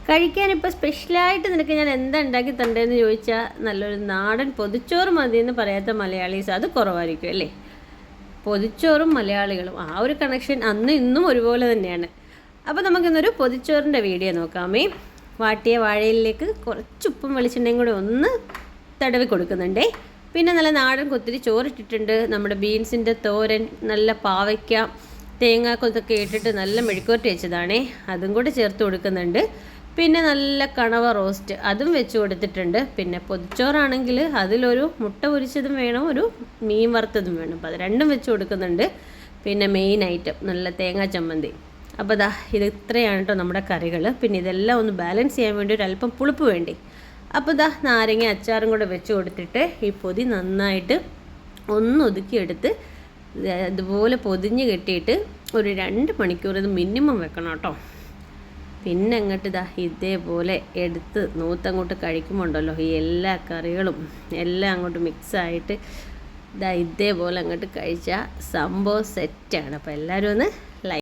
കഴിക്കാനിപ്പോൾ സ്പെഷ്യലായിട്ട് നിനക്ക് ഞാൻ എന്താ ഉണ്ടാക്കി തരേണ്ടതെന്ന് ചോദിച്ചാൽ നല്ലൊരു നാടൻ പൊതിച്ചോറ് മതിയെന്ന് പറയാത്ത മലയാളീസ് അത് കുറവായിരിക്കും അല്ലേ. പൊതിച്ചോറും മലയാളികളും ആ ഒരു കണക്ഷൻ അന്നും ഇന്നും ഒരുപോലെ തന്നെയാണ്. അപ്പോൾ നമുക്കിന്നൊരു പൊതിച്ചോറിൻ്റെ വീഡിയോ നോക്കാമേ. വാട്ടിയ വാഴയിലേക്ക് കുറച്ച് ഉപ്പും വെളിച്ചെണ്ണയും കൂടെ ഒന്ന് തടവി കൊടുക്കുന്നുണ്ടേ. പിന്നെ നല്ല നാടൻ കൊത്തിരി ചോറിട്ടിട്ടുണ്ട്. നമ്മുടെ ബീൻസിൻ്റെ തോരൻ, നല്ല പാവയ്ക്ക, തേങ്ങാക്കൊത്തൊക്കെ ഇട്ടിട്ട് നല്ല മെഴുക്കുവരട്ടി വെച്ചതാണേ, അതും കൂടെ ചേർത്ത് കൊടുക്കുന്നുണ്ട്. പിന്നെ നല്ല കണവ റോസ്റ്റ് അതും വെച്ച് കൊടുത്തിട്ടുണ്ട്. പിന്നെ പൊതിച്ചോറാണെങ്കിൽ അതിലൊരു മുട്ട പൊരിച്ചതും വേണം, ഒരു മീൻ വറുത്തതും വേണം. അപ്പോൾ അത് രണ്ടും വെച്ച് കൊടുക്കുന്നുണ്ട്. പിന്നെ മെയിൻ ഐറ്റം നല്ല തേങ്ങാ ചമ്മന്തി. അപ്പോൾ ദാ ഇത് ഇത്രയാണ് കേട്ടോ നമ്മുടെ കറികൾ. പിന്നെ ഇതെല്ലാം ഒന്ന് ബാലൻസ് ചെയ്യാൻ വേണ്ടി ഒരു അല്പം പുളിപ്പ് വേണ്ടി. അപ്പോൾ ദാ നാരങ്ങ അച്ചാറും കൂടെ വെച്ച് കൊടുത്തിട്ട് ഈ പൊതി നന്നായിട്ട് ഒന്ന് ഒതുക്കിയെടുത്ത് ഇതുപോലെ പൊതിഞ്ഞ് കെട്ടിയിട്ട് ഒരു 2 മണിക്കൂർ ഇത് മിനിമം വെക്കണം കേട്ടോ. പിന്നെ അങ്ങോട്ട് ഇതാ ഇതേപോലെ എടുത്ത് നൂത്തങ്ങോട്ട് കഴിക്കുമ്പോണ്ടല്ലോ ഈ എല്ലാ കറികളും എല്ലാം അങ്ങോട്ട് മിക്സായിട്ട് ഇതാ ഇതേപോലെ അങ്ങോട്ട് കഴിച്ചാൽ സംഭവം സെറ്റാണ്. അപ്പോൾ എല്ലാവരും ഒന്ന്